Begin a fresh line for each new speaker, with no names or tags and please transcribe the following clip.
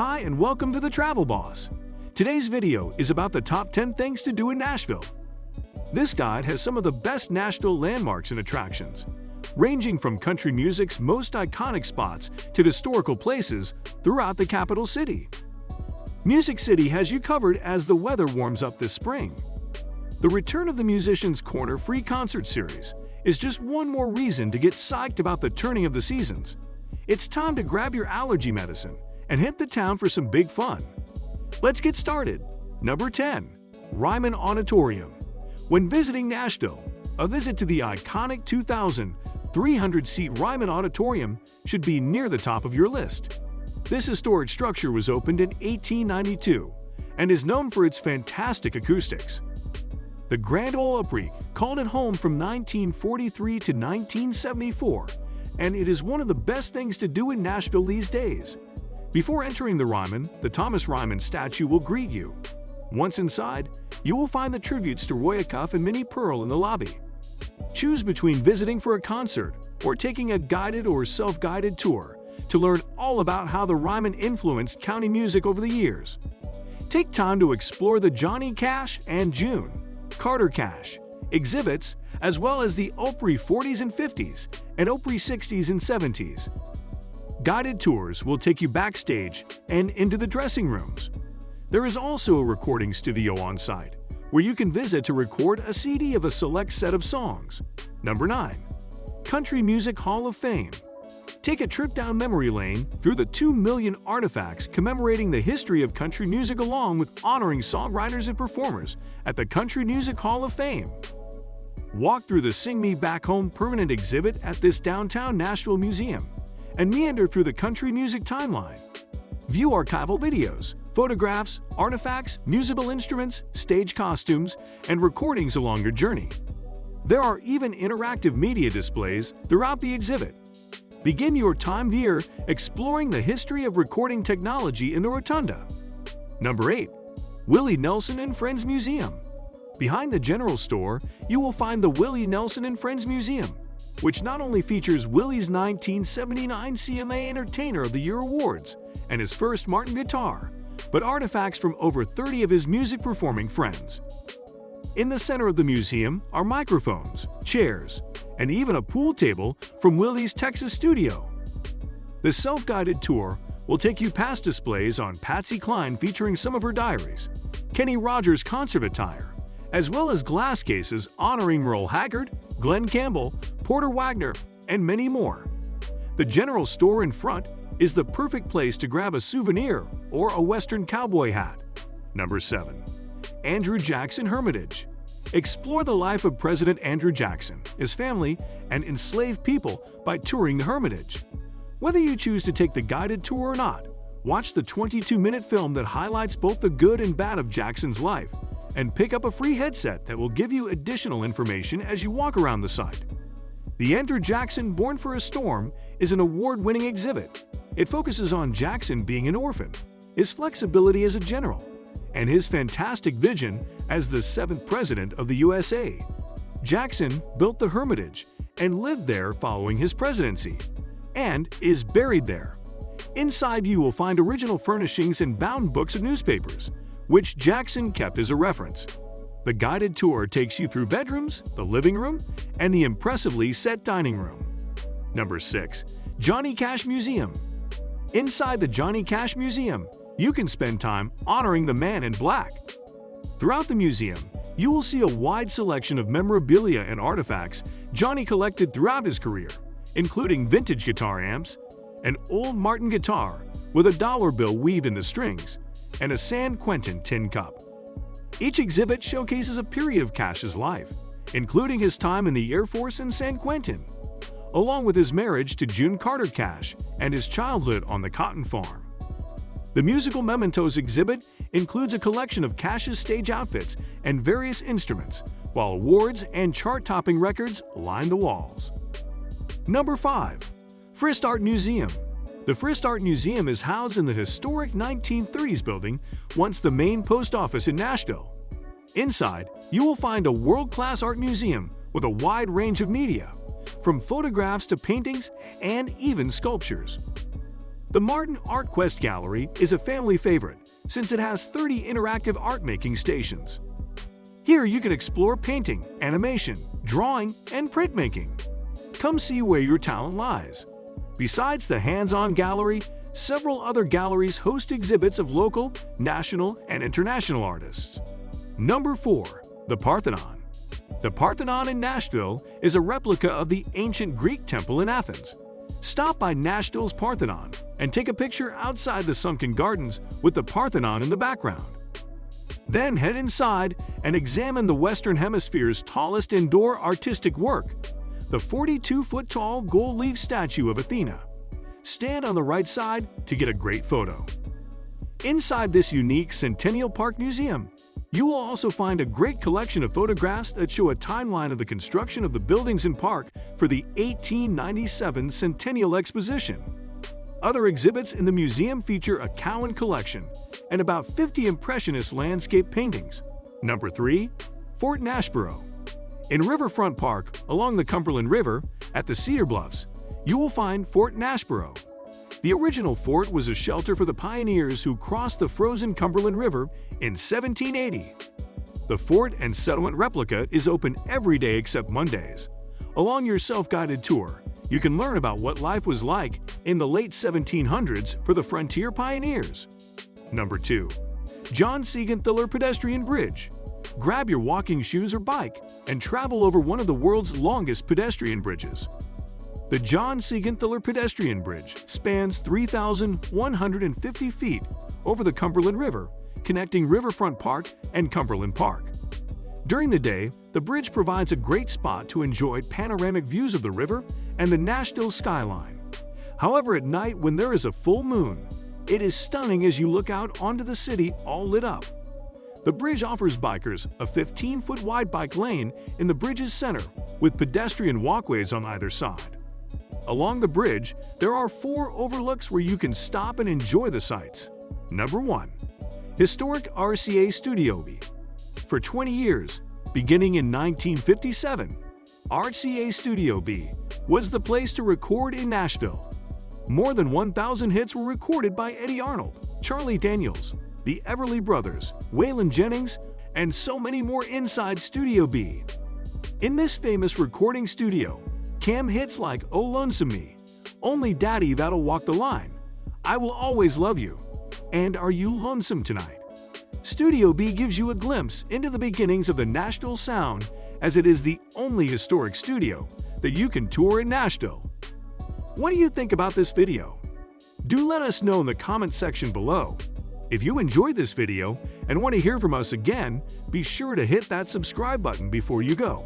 Hi and welcome to the Travel Boss. Today's video is about the top 10 things to do in Nashville. This guide has some of the best Nashville landmarks and attractions, ranging from country music's most iconic spots to historical places throughout the capital city. Music City has you covered as the weather warms up this spring. The return of the Musician's Corner free concert series is just one more reason to get psyched about the turning of the seasons. It's time to grab your allergy medicine and hit the town for some big fun. Let's get started. Number 10. Ryman Auditorium. When visiting Nashville, a visit to the iconic 2,300-seat Ryman Auditorium should be near the top of your list. This historic structure was opened in 1892 and is known for its fantastic acoustics. The Grand Ole Opry called it home from 1943 to 1974, and it is one of the best things to do in Nashville these days. Before entering the Ryman, the Thomas Ryman statue will greet you. Once inside, you will find the tributes to Roy Acuff and Minnie Pearl in the lobby. Choose between visiting for a concert or taking a guided or self-guided tour to learn all about how the Ryman influenced county music over the years. Take time to explore the Johnny Cash and June Carter Cash exhibits, as well as the Opry 40s and 50s and Opry 60s and 70s. Guided tours will take you backstage and into the dressing rooms. There is also a recording studio on site, where you can visit to record a CD of a select set of songs. Number 9. Country Music Hall of Fame. Take a trip down memory lane through the 2 million artifacts commemorating the history of country music along with honoring songwriters and performers at the Country Music Hall of Fame. Walk through the Sing Me Back Home permanent exhibit at this downtown Nashville museum and meander through the country music timeline. View archival videos, photographs, artifacts, musical instruments, stage costumes, and recordings along your journey. There are even interactive media displays throughout the exhibit. Begin your time here exploring the history of recording technology in the Rotunda. Number 8. Willie Nelson and Friends Museum. Behind the general store, you will find the Willie Nelson and Friends Museum, which not only features Willie's 1979 CMA Entertainer of the Year awards and his first Martin guitar, but artifacts from over 30 of his music-performing friends. In the center of the museum are microphones, chairs, and even a pool table from Willie's Texas studio. The self-guided tour will take you past displays on Patsy Cline featuring some of her diaries, Kenny Rogers concert attire, as well as glass cases honoring Merle Haggard, Glenn Campbell, Porter Wagner, and many more. The general store in front is the perfect place to grab a souvenir or a Western cowboy hat. Number 7. Andrew Jackson Hermitage. Explore the life of President Andrew Jackson, his family, and enslaved people by touring the Hermitage. Whether you choose to take the guided tour or not, watch the 22-minute film that highlights both the good and bad of Jackson's life, and pick up a free headset that will give you additional information as you walk around the site. The Andrew Jackson Born for a Storm is an award-winning exhibit. It focuses on Jackson being an orphan, his flexibility as a general, and his fantastic vision as the 7th President of the USA. Jackson built the Hermitage and lived there following his presidency, and is buried there. Inside you will find original furnishings and bound books of newspapers, which Jackson kept as a reference. The guided tour takes you through bedrooms, the living room, and the impressively set dining room. Number 6. Johnny Cash Museum. Inside the Johnny Cash Museum, you can spend time honoring the man in black. Throughout the museum, you will see a wide selection of memorabilia and artifacts Johnny collected throughout his career, including vintage guitar amps, an old Martin guitar with a dollar bill weaved in the strings, and a San Quentin tin cup. Each exhibit showcases a period of Cash's life, including his time in the Air Force in San Quentin, along with his marriage to June Carter Cash and his childhood on the cotton farm. The Musical Mementos exhibit includes a collection of Cash's stage outfits and various instruments, while awards and chart-topping records line the walls. Number 5. Frist Art Museum. The Frist Art Museum is housed in the historic 1930s building, once the main post office in Nashville. Inside, you will find a world-class art museum with a wide range of media, from photographs to paintings and even sculptures. The Martin ArtQuest Gallery is a family favorite since it has 30 interactive art-making stations. Here you can explore painting, animation, drawing, and printmaking. Come see where your talent lies. Besides the hands-on gallery, several other galleries host exhibits of local, national, and international artists. Number 4. The Parthenon. The Parthenon in Nashville is a replica of the ancient Greek temple in Athens. Stop by Nashville's Parthenon and take a picture outside the Sunken Gardens with the Parthenon in the background. Then head inside and examine the Western Hemisphere's tallest indoor artistic work, the 42-foot-tall gold-leaf statue of Athena. Stand on the right side to get a great photo. Inside this unique Centennial Park Museum, you will also find a great collection of photographs that show a timeline of the construction of the buildings and park for the 1897 Centennial Exposition. Other exhibits in the museum feature a Cowan collection and about 50 Impressionist landscape paintings. Number 3. Fort Nashboro. In Riverfront Park, along the Cumberland River, at the Cedar Bluffs, you will find Fort Nashboro. The original fort was a shelter for the pioneers who crossed the frozen Cumberland River in 1780. The fort and settlement replica is open every day except Mondays. Along your self-guided tour, you can learn about what life was like in the late 1700s for the frontier pioneers. Number 2. John Siegenthaler Pedestrian Bridge. Grab your walking shoes or bike and travel over one of the world's longest pedestrian bridges. The John Siegenthaler Pedestrian Bridge spans 3,150 feet over the Cumberland River, connecting Riverfront Park and Cumberland Park. During the day, the bridge provides a great spot to enjoy panoramic views of the river and the Nashville skyline. However, at night when there is a full moon, it is stunning as you look out onto the city all lit up. The bridge offers bikers a 15-foot wide bike lane in the bridge's center with pedestrian walkways on either side. Along the bridge, there are 4 overlooks where you can stop and enjoy the sights. Number 1. Historic RCA Studio B. For 20 years, beginning in 1957, RCA Studio B was the place to record in Nashville. More than 1,000 hits were recorded by Eddie Arnold, Charlie Daniels, the Everly Brothers, Waylon Jennings, and so many more inside Studio B. In this famous recording studio, Cam hits like "Oh Lonesome Me," "Only Daddy That'll Walk the Line," "I Will Always Love You," and "Are You Lonesome Tonight?" Studio B gives you a glimpse into the beginnings of the Nashville sound, as it is the only historic studio that you can tour in Nashville. What do you think about this video? Do let us know in the comment section below. If you enjoyed this video and want to hear from us again, be sure to hit that subscribe button before you go.